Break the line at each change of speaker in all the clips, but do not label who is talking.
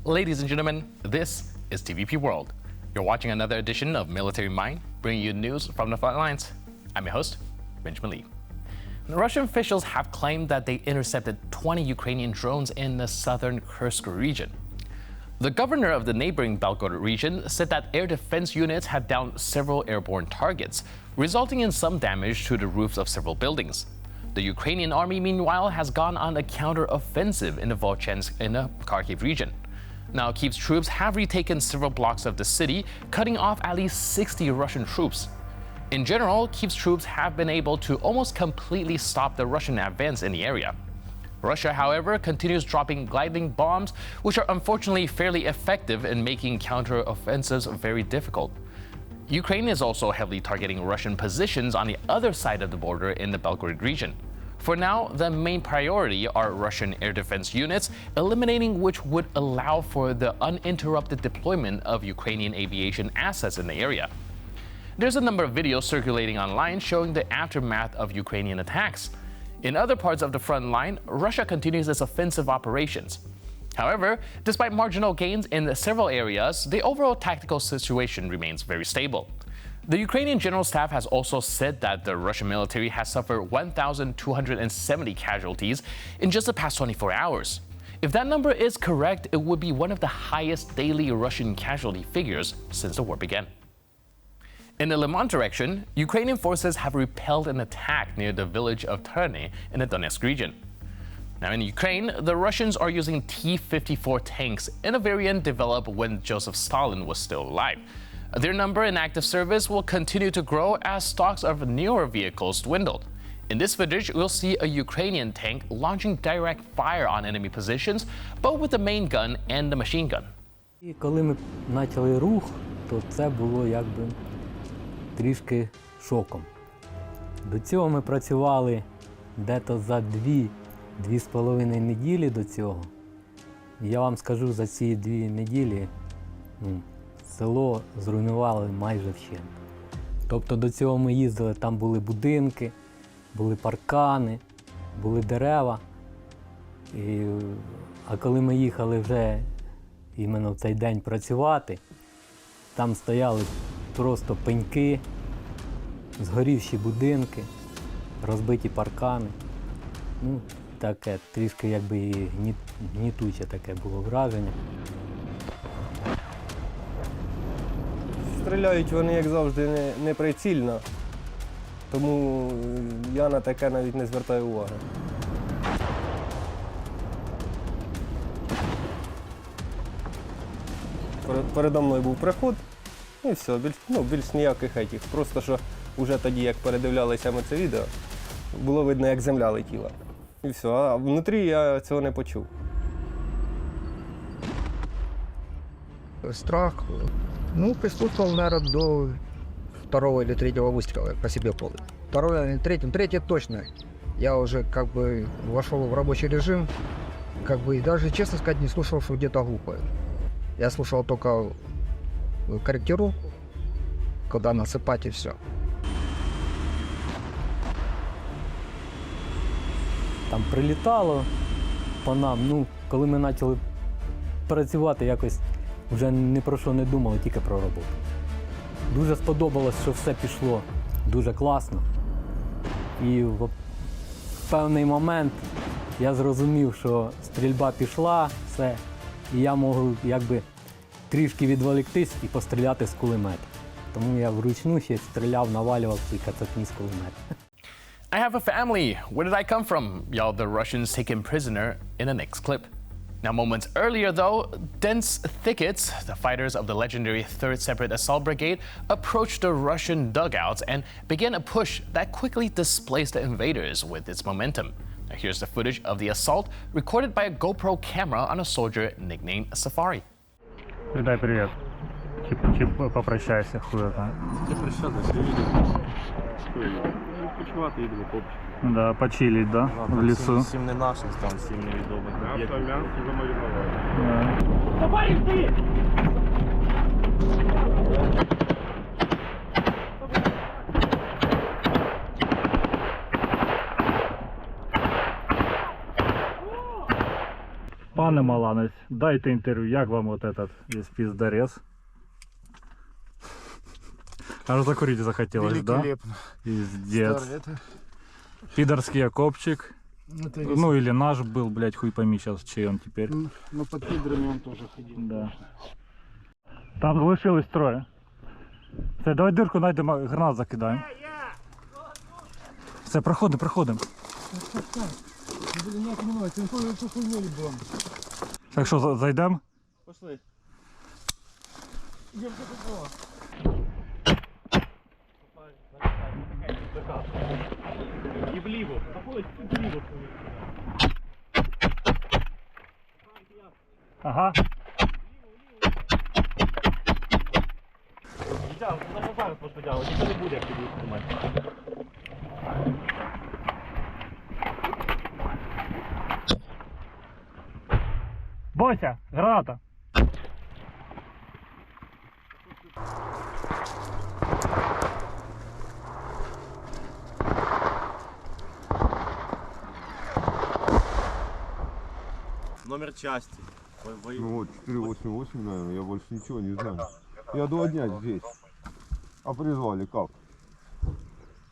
Ladies and gentlemen, this is TVP World. You're watching another edition of Military Mind, bringing you news from the front lines. I'm your host, Benjamin Lee. Russian officials have claimed that they intercepted 20 Ukrainian drones in the southern Kursk region. The governor of the neighboring Belgorod region said that air defense units had downed several airborne targets, resulting in some damage to the roofs of several buildings. The Ukrainian army, meanwhile, has gone on a counter-offensive in the Volchansk in the Kharkiv region. Now, Kyiv's troops have retaken several blocks of the city, cutting off at least 60 Russian troops. In general, Kyiv's troops have been able to almost completely stop the Russian advance in the area. Russia, however, continues dropping gliding bombs, which are unfortunately fairly effective in making counter-offensives very difficult. Ukraine is also heavily targeting Russian positions on the other side of the border in the Belgorod region. For now, the main priority are Russian air defense units, eliminating which would allow for the uninterrupted deployment of Ukrainian aviation assets in the area. There's a number of videos circulating online showing the aftermath of Ukrainian attacks. In other parts of the front line, Russia continues its offensive operations. However, despite marginal gains in several areas, the overall tactical situation remains very stable. The Ukrainian General Staff has also said that the Russian military has suffered 1,270 casualties in just the past 24 hours. If that number is correct, it would be one of the highest daily Russian casualty figures since the war began. In the Liman direction, Ukrainian forces have repelled an attack near the village of Terne in the Donetsk region. Now in Ukraine, the Russians are using T-54 tanks in a variant developed when Joseph Stalin was still alive. Their number in active service will continue to grow as stocks of newer vehicles dwindled. In this footage, we'll see a Ukrainian tank launching direct fire on enemy positions, both with the main gun and the machine gun.
І коли ми почали рух, то це було якби трішки шоком. До цього ми працювали десь за 2-2,5 неділі до цього. Я вам скажу, за ці 2 неділі село зруйнували майже вщент. Тобто до цього ми їздили, там були будинки, були паркани, були дерева. А коли ми їхали вже іменно в цей день працювати, там стояли просто пеньки, згорівші будинки, розбиті паркани. Таке трішки якби і гнітуче таке було враження.
Стріляють вони, як завжди, неприцільно, тому я на таке навіть не звертаю уваги. Передо мною був приход, і все, більш ніяких етіх. Просто що вже тоді, як передивлялися ми це відео, було видно, як земля летіла. І все, а внутрі я цього не почув.
Страх. Присутствовал, наверное, до 2-го или 3-го выстрела по себе полный. 2-й или 3-й, 3-й точно. Я уже как бы вошел в рабочий режим, как бы и даже, честно сказать, не слушал, что где-то глухое. Я слушал только корректировку, когда насыпать и все.
Там прилітало по нам, коли ми почали працювати, якось вже ні про що не думали, тільки про роботу. Дуже сподобалось, що все пішло дуже класно. І в певний момент я зрозумів, що стрільба пішла, все, і я можу якби трішки відволіктись і постріляти з кулемета. Тому я вручну ще стріляв, навалював ці кацапні з кулемета.
I have a family. Where did I come from? Yelled the Russians taken prisoner in the next clip. Now, moments earlier, though, dense thickets, the fighters of the legendary 3rd Separate Assault Brigade, approached the Russian dugouts and began a push that quickly displaced the invaders with its momentum. Now, here's the footage of the assault recorded by a GoPro camera on a soldier nicknamed Safari.
Передай привет. Чип, попрощайся, хуета.
Почувати їдемо хлопці.
Да, почилить, да? В лесу.
7 не наших, там 7 невідомих. Автом'янки замаринували.
Давай, йди! Пане Маланець, дайте інтерв'ю, як вам вот этот весь пиздарез? Аж закурить захотелось, да? Пиздец. Пидорский окопчик. Ну или наш был, блядь, хуй пойми сейчас, чей он теперь.
Ну под пидрами он тоже ходил.
Да. Там залишилось троє. Все, давай дирку знайдемо, гранат закидаємо. Все, проходимо.
Блин, я понимаю, телефон это хуйня был.
Так що, зайдемо?
Пошли.
І вліво. Заходить вліво.
Ага.
Дитя, на зараз посподяли, ніхто не буде, як тобі тримати.
Бося, граната.
Номер части.
Ну вот, 488, наверное, я больше ничего не знаю. Я 2 дня здесь. А призвали как?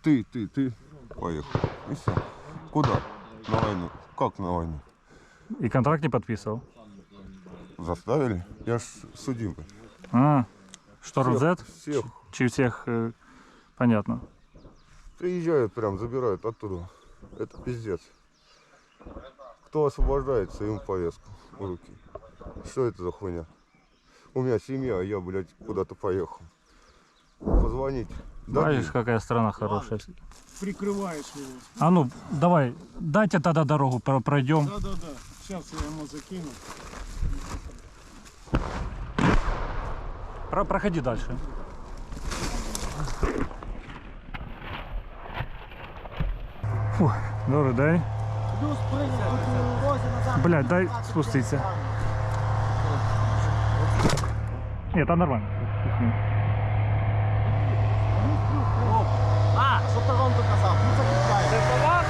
Ты. Поехал. И все. Куда? На войну. Как на войну?
И контракт не подписывал?
Заставили? Я ж судимый.
А, Шторм Z?
Всех.
Чи всех, понятно.
Приезжают прям, забирают оттуда. Это пиздец. Кто освобождается, им повестку в руки. Что это за хуйня? У меня семья, а я, блядь, куда-то поехал. Позвонить.
Знаешь, какая страна хорошая.
Прикрываешь его.
А ну, давай, дайте тогда дорогу, пройдем.
Да. Сейчас я ему закину.
Проходи дальше. Фух, добрий день. Блядь, дай спуститься. Нет, там нормально.
Що ти вам доказав? Ну закупляє. Це товар?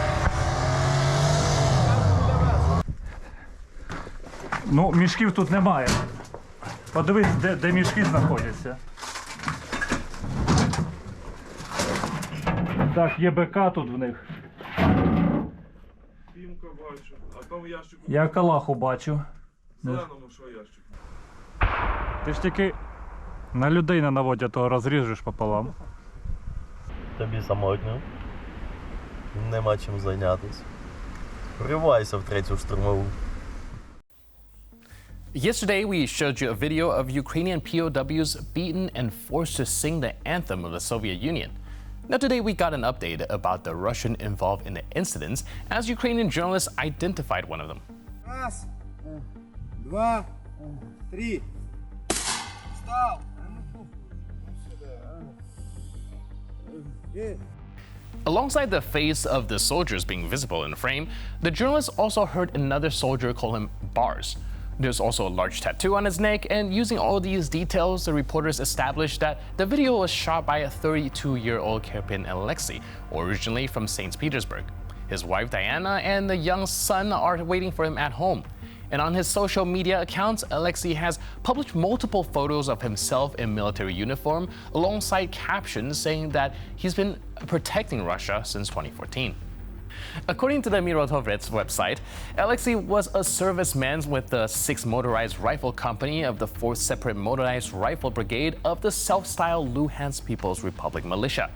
Ну, мішків тут немає. Подивись, де мішки знаходяться. Так, є БК тут в них.
Пімка бачу, а там ящику.
Я калаху бачу.
Зеленому що ящик?
Ти ж тільки на людей не наводять, а то розріжеш пополам.
Тобі самотньо. Нема чим зайнятися. Вривайся в 3-ю штурмову.
Yesterday, we showed you a video of Ukrainian POWs beaten and forced to sing the anthem of the Soviet Union. Now, today we got an update about the Russian involved in the incidents, as Ukrainian journalists identified one of them.
Раз, два, три. Встал.
Alongside the face of the soldiers being visible in the frame, the journalists also heard another soldier call him Bars. There's also a large tattoo on his neck, and using all these details, the reporters established that the video was shot by a 32-year-old Kirpin Alexei, originally from St. Petersburg. His wife Diana and the young son are waiting for him at home. And on his social media accounts, Alexei has published multiple photos of himself in military uniform, alongside captions saying that he's been protecting Russia since 2014. According to the Mirotovets website, Alexei was a serviceman with the 6th Motorized Rifle Company of the 4th Separate Motorized Rifle Brigade of the self-styled Luhansk People's Republic Militia.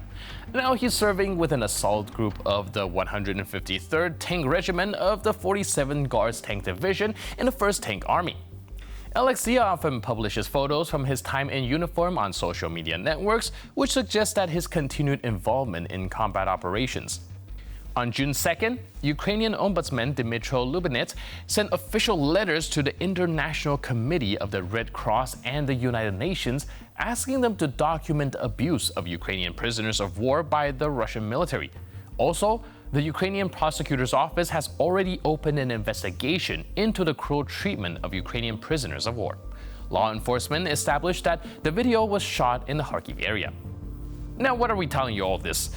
Now he's serving with an assault group of the 153rd Tank Regiment of the 47th Guards Tank Division in the 1st Tank Army. Alexei often publishes photos from his time in uniform on social media networks, which suggests that his continued involvement in combat operations. On June 2nd, Ukrainian Ombudsman Dmytro Lubinets sent official letters to the International Committee of the Red Cross and the United Nations, asking them to document abuse of Ukrainian prisoners of war by the Russian military. Also, the Ukrainian prosecutor's office has already opened an investigation into the cruel treatment of Ukrainian prisoners of war. Law enforcement established that the video was shot in the Kharkiv area. Now, what are we telling you all this?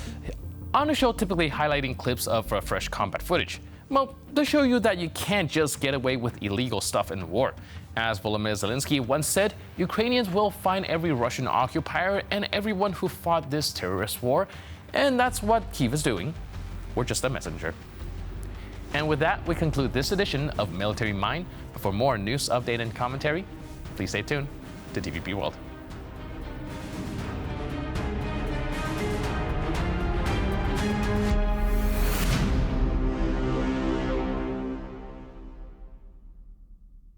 On the show, typically highlighting clips of fresh combat footage. Well, to show you that you can't just get away with illegal stuff in war. As Volodymyr Zelensky once said, Ukrainians will find every Russian occupier and everyone who fought this terrorist war, and that's what Kyiv is doing. We're just a messenger. And with that, we conclude this edition of Military Mind. For more news, update, and commentary, please stay tuned to TVP World.